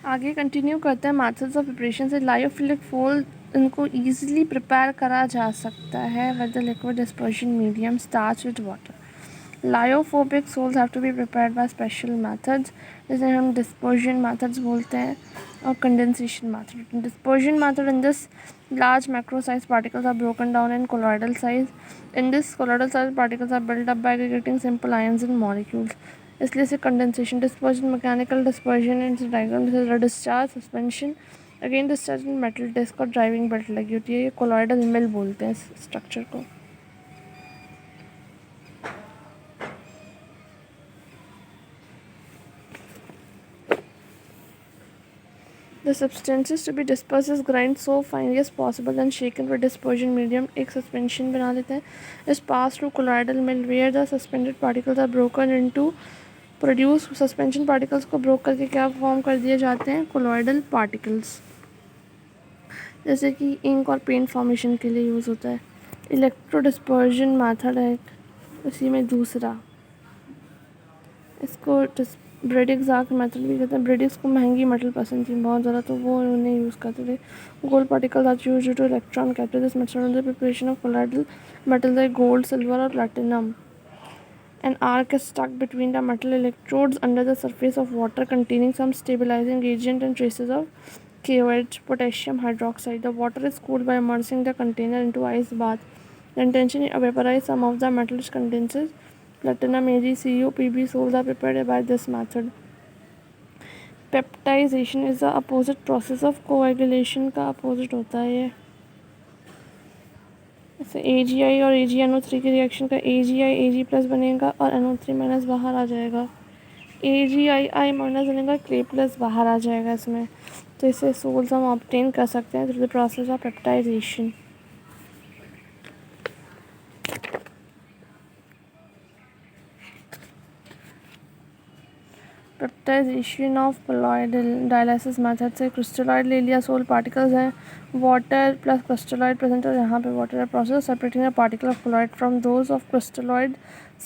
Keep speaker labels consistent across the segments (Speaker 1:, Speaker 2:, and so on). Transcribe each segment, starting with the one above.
Speaker 1: आगे कंटिन्यू करते हैं मेथड्स ऑफ प्रिपरेशन से। लायोफिलिक फोल इनको ईजिली प्रिपेयर करा जा सकता है with the liquid dispersion medium starch with water. Lyophobic sols have to be prepared by special methods, जिसे हम डिस्पर्शन मेथड्स बोलते हैं, और condensation method. Dispersion method, in this large macro sized particles are broken down in colloidal size. In this, colloidal sized particles are built up by aggregating simple ions in molecules. इसलिए से condensation. Dispersion, mechanical dispersion in diagram से discharge suspension. Again discharge in metal disc और driving belt लगी होती है। ये colloidal मिल बोलते हैं इस स्ट्रक्चर को। The substances to be dispersed is grind so finely as possible and shaken with dispersion medium. एक suspension बना लेते हैं. Is passed through colloidal mill where the suspended particles are broken into produce suspension particles को broke करके क्या form कर दिए जाते हैं, कोलॉइडल पार्टिकल्स, जैसे कि इंक और पेंट फॉर्मेशन के लिए यूज़ होता है। इलेक्ट्रो डिस्पर्जन मैथड है इसी में दूसरा, इसको ब्रेडिक्स आर्क मेथड भी कहते हैं। ब्रेडिक्स को महंगी मेटल पसंद थी बहुत ज़्यादा, तो वो उन्हें यूज़ करते थे। Gold particles are used to electron capture this method in the preparation of colloidal metal like gold, silver और platinum. An arc is stuck between the metal electrodes under the surface of water containing some stabilizing agent and traces of colloids, potassium hydroxide. The water is cooled by immersing the container into ice bath. The intention is to vaporize some of the metal which condenses. Platinum, Ag, Cu, Pb salts are prepared by this method. Peptidization is the opposite process of coagulation का opposite होता है ये। जैसे AgI और AgNO3 के reaction का AgI Ag plus बनेगा और NO3 माइनस बाहर आ जाएगा। AgI माइनस बनेगा, K प्लस बाहर आ जाएगा इसमें। तो इसे सोल्स हम ऑब्टेन कर सकते हैं through the process of peptization. Peptization of colloidal dialysis method से क्रिस्टलॉइड ले लिया, सोल पार्टिकल्स हैं, वाटर प्लस क्रिस्टलॉइड प्रेजेंट है, यहाँ पे वाटर है। Process separating the particle of colloid from those of crystalloid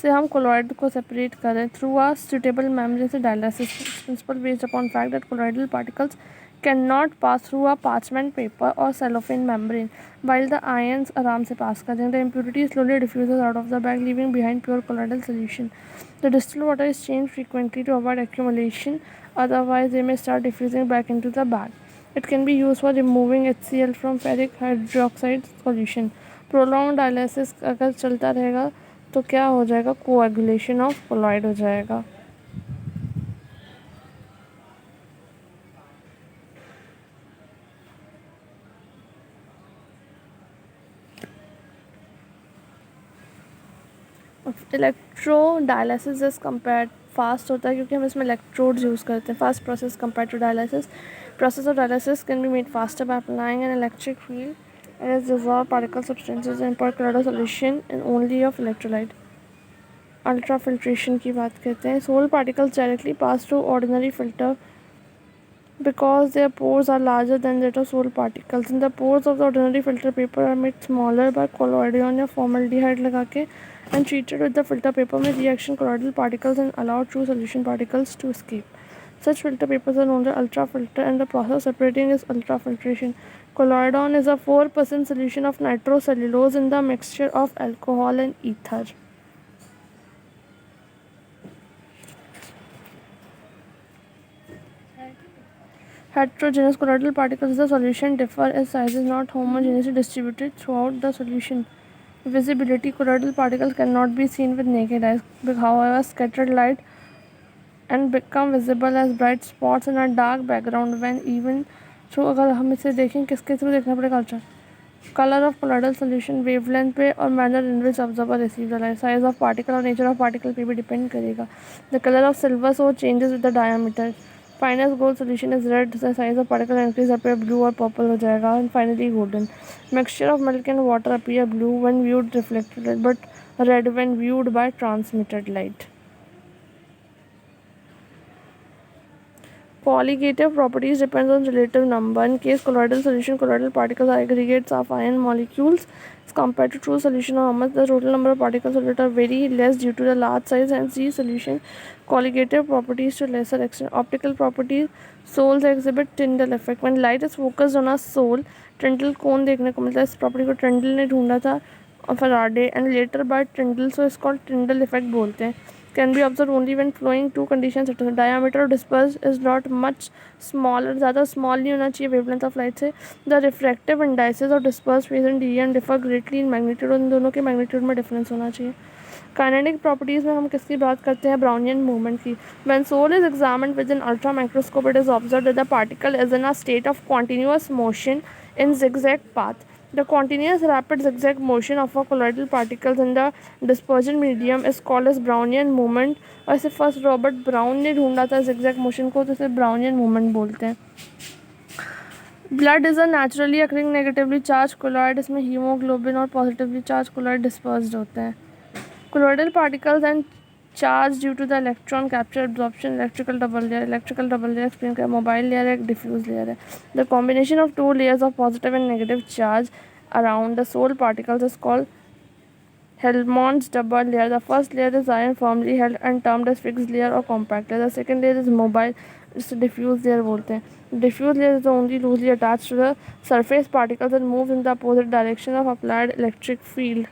Speaker 1: से हम कोलॉइड को सेपरेट करें थ्रू आ सुटेबल मेम्ब्रेन से dialysis principle based upon fact that colloidal particles can not pass through a parchment paper और cellophane membrane while the ions आराम से पास कर देंगे। The impurity slowly diffuses out of the bag leaving behind pure colloidal solution. The distilled water is changed frequently to avoid accumulation, otherwise they may start diffusing back into the bag. It can be used for removing HCl from ferric hydroxide solution. Prolonged dialysis अगर चलता रहेगा तो क्या हो जाएगा, coagulation of colloid हो जाएगा। Electrodialysis is compare fast होता है क्योंकि हम इसमें इलेक्ट्रोड्स यूज़ करते हैं। Fast process compare to dialysis. Process of dialysis can be made faster by applying an electric field and is dissolve particle substances in per chloride solution in only of electrolyte. Ultrafiltration की बात करते हैं। Sol particles directly pass through ordinary filter because their pores are larger than that of soil particles. In the pores of the ordinary filter paper are made smaller by colloidal या formaldehyde लगा के and treated with the filter paper में reaction colloidal particles and allow true solution particles to escape. Such filter papers are known as ultrafilter and the process of separating is ultrafiltration. Colloidon is a 4% solution of nitrocellulose in the mixture of alcohol and ether. Heterogeneous colloidal particles is the solution differ in sizes not homogeneously distributed throughout the solution. Visibility: colloidal particles cannot be seen with naked eyes, however scattered light and become visible as bright spots in a dark background when even through अगर हम इसे देखें किसके through देखना पड़ेगा, ultra. Colour of colloidal solution wavelength पे और manner in which observer receive the light. Size of particle और नेचर ऑफ पार्टिकल पे भी डिपेंड करेगा। The colour of silver so changes with the diameter. Finest gold solution is red, the size of particle increase appear blue और purple हो जाएगा। And finally golden. Mixture of milk and water appear blue when viewed reflected light but red when viewed by transmitted light. Colligative properties depends on relative number. In case colloidal solution, colloidal particles are aggregates of ion molecules as compared to true solution of hummus. The total number of particles solid are very less due to the large size and C solution. Colligative properties to lesser extent. Optical properties, soles exhibit Tyndall effect. When light is focused on a sole, Tyndall cone देखने को मिलता है. इस property को Tyndall ने ढूंढा था Faraday and later by Tyndall, so it's called Tyndall effect बोलते हैं. Can be observed only when flowing. Two conditions. Diameter of disperse is not much smaller, ज़्यादा small नहीं होना चाहिए wavelength of light से. The refractive indices of dispersed phase and DN differ greatly in magnitude. उन दोनों के magnitude में difference होना चाहिए. Kinetic properties में हम किसकी बात करते हैं? Brownian movement की. When soul is examined with an ultra microscope, it is observed that the particle is in a state of continuous motion in zigzag path. The continuous rapid zigzag motion of a colloidal particles in the dispersion medium is called as Brownian movement. और इसे first Robert brown ने ढूंढा था zigzag motion को, तो इसे Brownian movement बोलते हैं. Blood is a naturally occurring negatively charged colloid. इसमें hemoglobin और positively charged colloid dispersed होते हैं. Colloidal particles and charge due to the electron capture absorption. Electrical double layer explain कर mobile layer एक diffuse layer है. The combination of two layers of positive and negative charge around the soul particles is called Helmholtz double layer. The first layer is iron firmly held and termed as fixed layer or compact layer. The second layer is mobile, जिसे diffuse layer बोलते हैं. Diffuse layer is only loosely attached to the surface particles and moves in the opposite direction of applied electric field.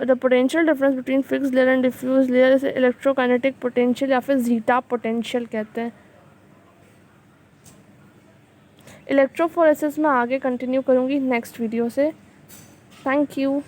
Speaker 1: The potential difference between fixed layer and diffuse layer is electrokinetic potential या फिर zeta potential कहते हैं. Electrophoresis में आगे continue करूँगी next video से. Thank you.